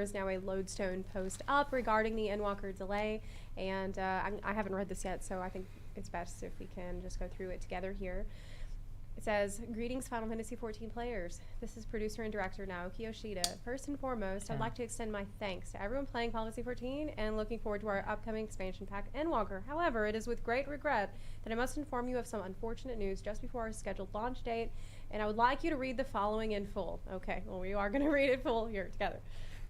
is now a lodestone post up regarding the Endwalker delay, and I haven't read this yet, so I think it's best if we can just go through it together here. It says, greetings Final Fantasy XIV players. This is producer and director Naoki Yoshida. First and foremost, I'd like to extend my thanks to everyone playing Final Fantasy XIV and looking forward to our upcoming expansion pack, Endwalker. However, it is with great regret that I must inform you of some unfortunate news just before our scheduled launch date, and I would like you to read the following in full. Okay, well, we are going to read it full here together.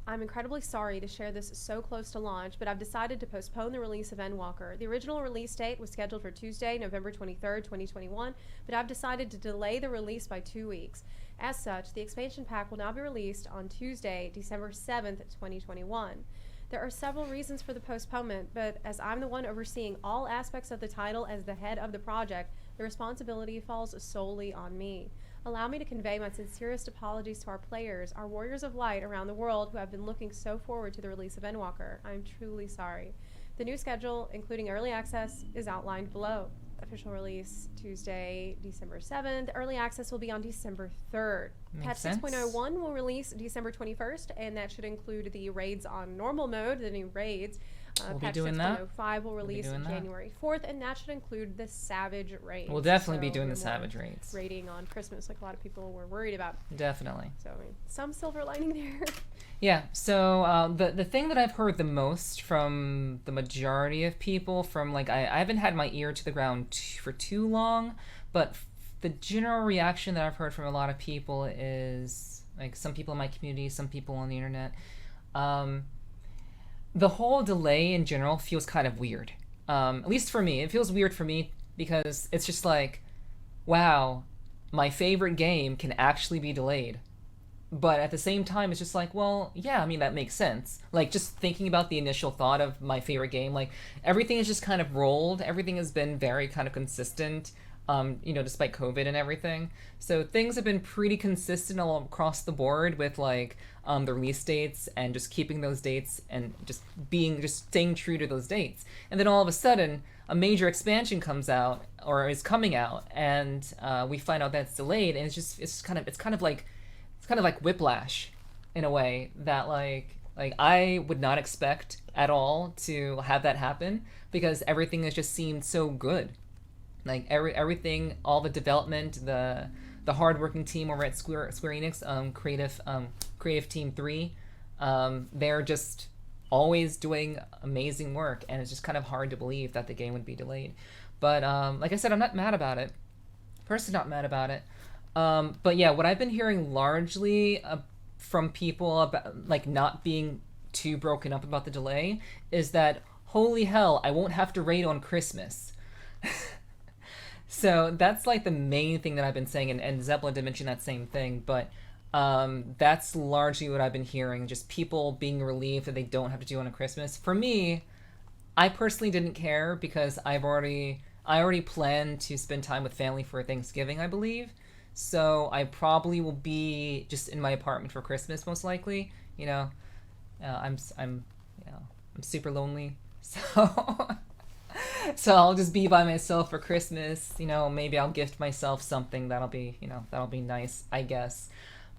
I'm incredibly sorry to share this so close to launch, but I've decided to postpone the release of Endwalker. The original release date was scheduled for Tuesday, November 23rd, 2021, but I've decided to delay the release by 2 weeks. As such, the expansion pack will now be released on Tuesday, December 7th, 2021. There are several reasons for the postponement, but as I'm the one overseeing all aspects of the title as the head of the project, the responsibility falls solely on me. Allow me to convey my sincerest apologies to our players, our warriors of light around the world who have been looking so forward to the release of Endwalker. I'm truly sorry. The new schedule, including early access, is outlined below. Official release Tuesday, December 7th. Early access will be on December 3rd. Patch 6.01 will release December 21st, and that should include the raids on normal mode, the new raids. Patch 6.05 will release January 4th, and that should include the Savage raids. We'll definitely be doing the Savage raids. Raiding on Christmas, like a lot of people were worried about. Definitely. So, I mean, some silver lining there. Yeah, so the thing that I've heard the most from the majority of people, from like, I haven't had my ear to the ground for too long, but the general reaction that I've heard from a lot of people is, like, some people in my community, some people on the internet, the whole delay in general feels kind of weird. At least for me. It feels weird for me because it's just like, wow, my favorite game can actually be delayed. But at the same time, it's just like, well, yeah, I mean, that makes sense. Like, just thinking about the initial thought of my favorite game, like, everything is just kind of rolled. Everything has been very kind of consistent, despite COVID and everything. So things have been pretty consistent all across the board with, like, the release dates and just keeping those dates and just staying true to those dates. And then all of a sudden, a major expansion comes out, or is coming out, and we find out that it's delayed, and it's kind of like whiplash in a way that like I would not expect at all to have that happen, because everything has just seemed so good. Like everything, all the development, the hardworking team over at Square Enix, creative team 3, they're just always doing amazing work, and it's just kind of hard to believe that the game would be delayed. But like I said, I'm not mad about it. Personally, not mad about it. But yeah, what I've been hearing largely from people about, like, not being too broken up about the delay is that, holy hell, I won't have to raid on Christmas. So that's like the main thing that I've been saying, and Zepla did mention that same thing, but that's largely what I've been hearing, just people being relieved that they don't have to do it on Christmas. For me, I personally didn't care because I already planned to spend time with family for Thanksgiving, I believe. So I probably will be just in my apartment for Christmas, most likely. I'm super lonely, so so I'll just be by myself for Christmas. Maybe I'll gift myself something that'll be nice, I guess.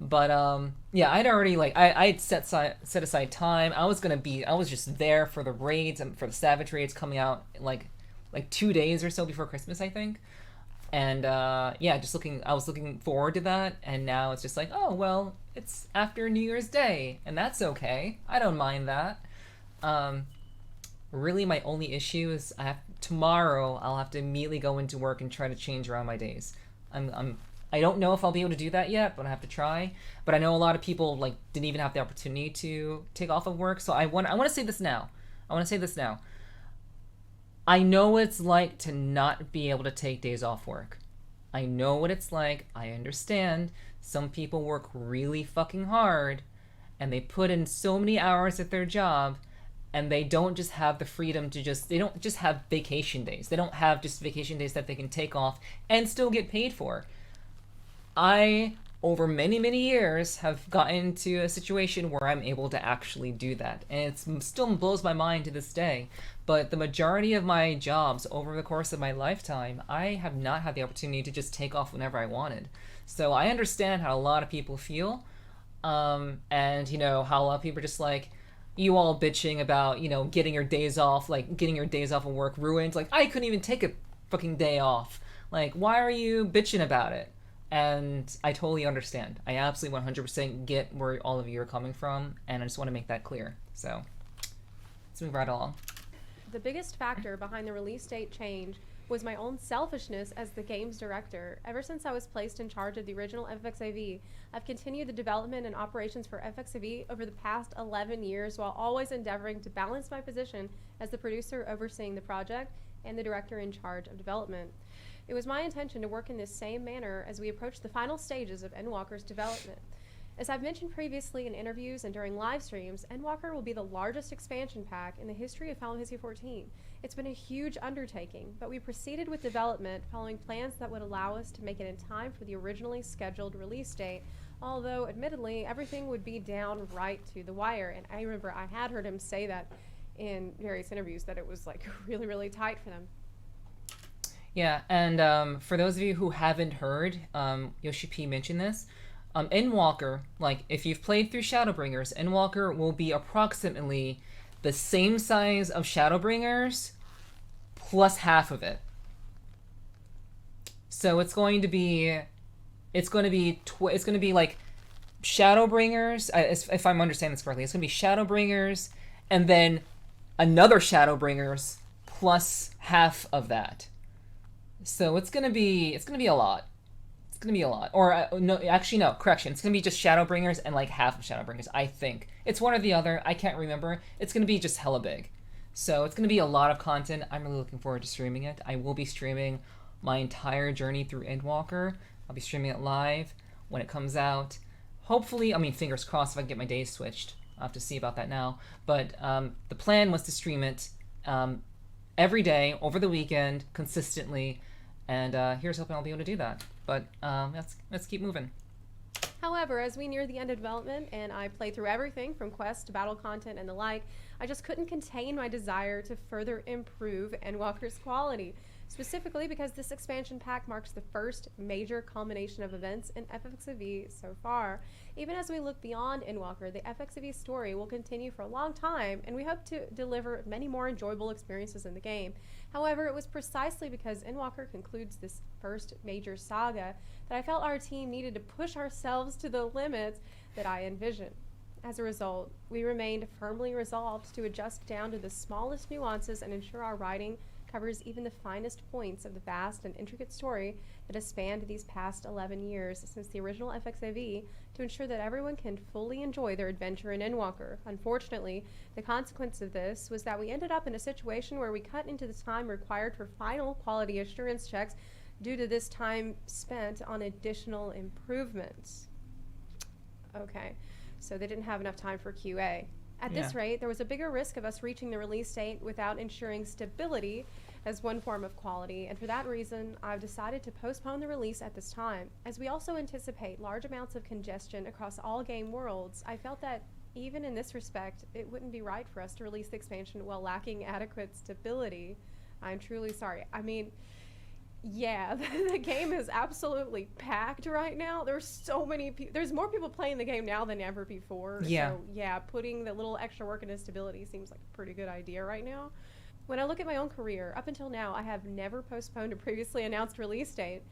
But yeah, I'd already I'd set aside time. I was just there for the raids and for the Savage raids coming out like 2 days or so before Christmas, I think. And yeah, I was looking forward to that, and now it's just like, oh, well, it's after New Year's Day, and that's okay. I don't mind that. Really, my only issue is tomorrow I'll have to immediately go into work and try to change around my days. I don't know if I'll be able to do that yet, but I have to try. But I know a lot of people didn't even have the opportunity to take off of work, so I want to say this now. I know what it's like to not be able to take days off work. I know what it's like. I understand. Some people work really fucking hard, and they put in so many hours at their job, and they don't just have the freedom to they don't just have vacation days. They don't have just vacation days that they can take off and still get paid for. I, over many, many years, have gotten to a situation where I'm able to actually do that. And it still blows my mind to this day. But the majority of my jobs over the course of my lifetime, I have not had the opportunity to just take off whenever I wanted. So I understand how a lot of people feel. And how a lot of people are just like, you all bitching about getting your days off, like getting your days off of work ruined. Like, I couldn't even take a fucking day off. Like, why are you bitching about it? And I totally understand. I absolutely 100% get where all of you are coming from, and I just want to make that clear. So let's move right along. The biggest factor behind the release date change was my own selfishness as the game's director. Ever since I was placed in charge of the original FFXIV, I've continued the development and operations for FFXIV over the past 11 years while always endeavoring to balance my position as the producer overseeing the project and the director in charge of development. It was my intention to work in this same manner as we approach the final stages of Endwalker's development. As I've mentioned previously in interviews and during live streams, Endwalker will be the largest expansion pack in the history of Final Fantasy XIV. It's been a huge undertaking, but we proceeded with development following plans that would allow us to make it in time for the originally scheduled release date, although admittedly everything would be down right to the wire. And I remember I had heard him say that in various interviews, that it was like really, really tight for them. Yeah, and for those of you who haven't heard, Yoshi P mentioned this. Endwalker, like, if you've played through Shadowbringers, Endwalker will be approximately the same size of Shadowbringers plus half of it. So it's going to be like Shadowbringers, if I'm understanding this correctly, it's going to be Shadowbringers and then another Shadowbringers plus half of that. So it's going to be a lot. It's going to be a lot. Or, no, correction. It's going to be just Shadowbringers and like half of Shadowbringers, I think. It's one or the other. I can't remember. It's going to be just hella big. So it's going to be a lot of content. I'm really looking forward to streaming it. I will be streaming my entire journey through Endwalker. I'll be streaming it live when it comes out. Hopefully, fingers crossed if I can get my days switched. I'll have to see about that now. But the plan was to stream it every day, over the weekend, consistently. And here's hoping I'll be able to do that. But let's keep moving. However, as we near the end of development and I play through everything from quests to battle content and the like, I just couldn't contain my desire to further improve Endwalker's quality. Specifically because this expansion pack marks the first major culmination of events in FFXIV so far. Even as we look beyond Endwalker, the FFXIV story will continue for a long time, and we hope to deliver many more enjoyable experiences in the game. However, it was precisely because Endwalker concludes this first major saga that I felt our team needed to push ourselves to the limits that I envisioned. As a result, we remained firmly resolved to adjust down to the smallest nuances and ensure our writing covers even the finest points of the vast and intricate story that has spanned these past 11 years since the original FFXIV, to ensure that everyone can fully enjoy their adventure in Endwalker. Unfortunately, the consequence of this was that we ended up in a situation where we cut into the time required for final quality assurance checks due to this time spent on additional improvements. Okay, so they didn't have enough time for QA. At this rate, there was a bigger risk of us reaching the release date without ensuring stability as one form of quality, and for that reason, I've decided to postpone the release at this time. As we also anticipate large amounts of congestion across all game worlds, I felt that even in this respect, it wouldn't be right for us to release the expansion while lacking adequate stability. I'm truly sorry. Yeah, the game is absolutely packed right now. There's so many people. There's more people playing the game now than ever before. Yeah. So, yeah, putting the little extra work into stability seems like a pretty good idea right now. When I look at my own career, up until now, I have never postponed a previously announced release date,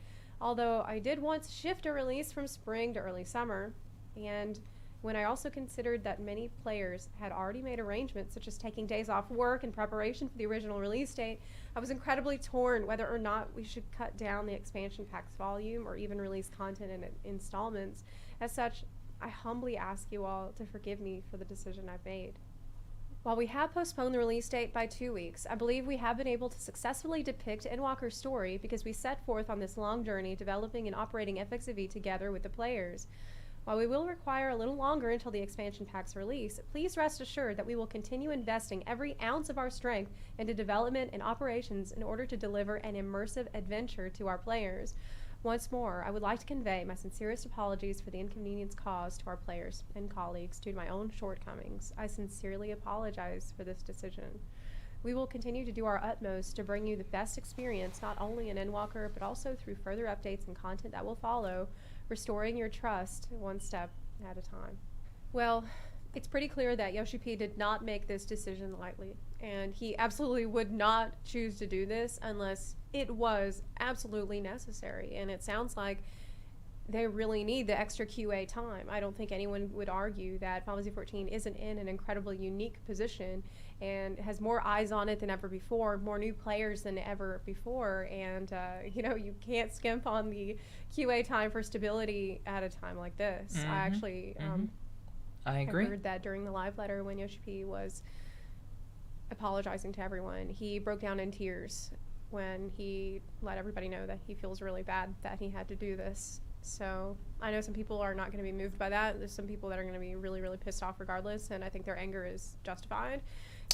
although I did once shift a release from spring to early summer. And when I also considered that many players had already made arrangements, such as taking days off work in preparation for the original release date, I was incredibly torn whether or not we should cut down the expansion pack's volume or even release content in installments. As such, I humbly ask you all to forgive me for the decision I've made. While we have postponed the release date by 2 weeks, I believe we have been able to successfully depict Endwalker's story because we set forth on this long journey developing and operating FFXIV together with the players. While we will require a little longer until the expansion pack's release, please rest assured that we will continue investing every ounce of our strength into development and operations in order to deliver an immersive adventure to our players. Once more, I would like to convey my sincerest apologies for the inconvenience caused to our players and colleagues due to my own shortcomings. I sincerely apologize for this decision. We will continue to do our utmost to bring you the best experience, not only in Endwalker, but also through further updates and content that will follow, restoring your trust one step at a time. Well, it's pretty clear that Yoshi P did not make this decision lightly, and he absolutely would not choose to do this unless it was absolutely necessary. And it sounds like they really need the extra QA time. I don't think anyone would argue that Final Fantasy 14 isn't in an incredibly unique position and has more eyes on it than ever before, more new players than ever before, and you can't skimp on the QA time for stability at a time like this. I actually I agree. heard that during the live letter when Yoshi P was apologizing to everyone, he broke down in tears when he let everybody know that he feels really bad that he had to do this. So I know some people are not going to be moved by that. There's some people that are going to be really, really pissed off regardless, and I think their anger is justified.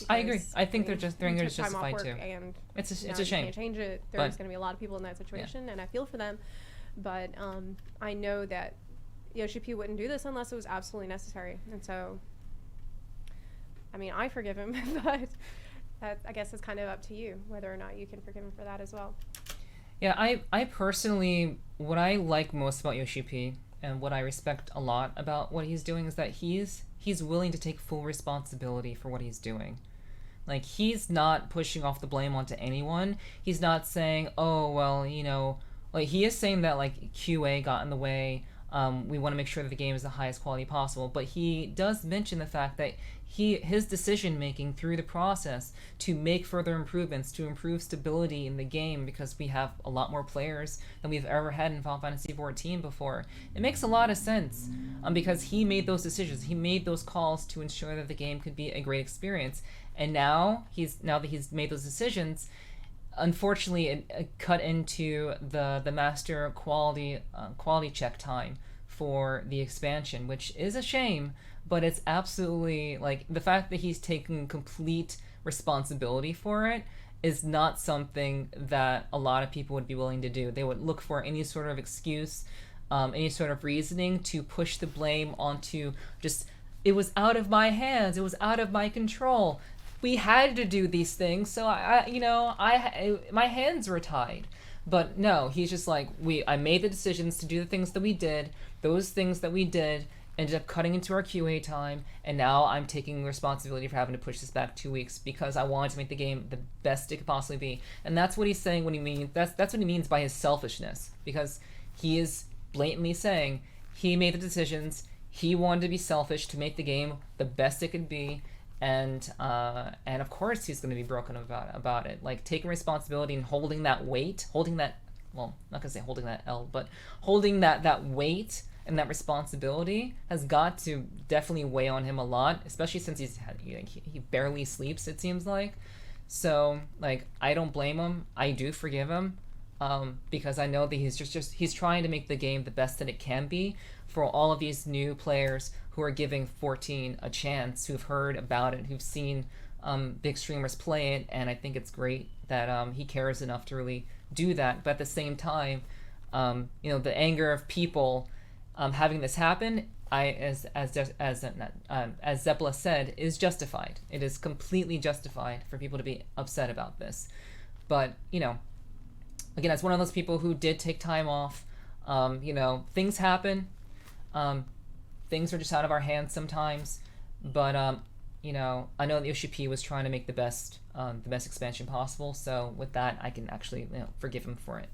I agree. I think their anger is justified too. And it's a you shame. Can't change it. There's going to be a lot of people in that situation, and I feel for them. But I know that Yoshi P wouldn't do this unless it was absolutely necessary. And so, I mean, I forgive him, but I guess it's kind of up to you whether or not you can forgive him for that as well. Yeah, I personally, what I like most about Yoshi P and what I respect a lot about what he's doing is that he's willing to take full responsibility for what he's doing. Like, he's not pushing off the blame onto anyone. He's not saying, oh, well, like, he is saying that, like, QA got in the way. We want to make sure that the game is the highest quality possible. But he does mention the fact that his decision-making through the process to make further improvements, to improve stability in the game, because we have a lot more players than we've ever had in Final Fantasy XIV before. It makes a lot of sense, because he made those decisions. He made those calls to ensure that the game could be a great experience. And now that he's made those decisions, unfortunately, it cut into the master quality check time for the expansion, which is a shame. But it's absolutely, like, the fact that he's taking complete responsibility for it is not something that a lot of people would be willing to do. They would look for any sort of excuse, any sort of reasoning to push the blame onto just, it was out of my hands, it was out of my control. We had to do these things, so my hands were tied. But no, he's just like, I made the decisions to do the things that we did. Those things that we did ended up cutting into our QA time, and now I'm taking responsibility for having to push this back 2 weeks because I wanted to make the game the best it could possibly be. And that's what he's saying when he means, that's what he means by his selfishness, because he is blatantly saying he made the decisions, he wanted to be selfish to make the game the best it could be, and of course he's going to be broken about it. Like, taking responsibility and holding that weight, holding that L, but holding that weight and that responsibility has got to definitely weigh on him a lot, especially since he barely sleeps, it seems like. So, like, I don't blame him. I do forgive him, because I know that he's trying to make the game the best that it can be for all of these new players who are giving 14 a chance, who've heard about it, who've seen big streamers play it, and I think it's great that he cares enough to really do that. But at the same time, the anger of people having this happen, as Zepla said, is justified. It is completely justified for people to be upset about this. But again, as one of those people who did take time off, things happen. Things are just out of our hands sometimes. But I know that Yoshi P was trying to make the best expansion possible. So with that, I can actually forgive him for it.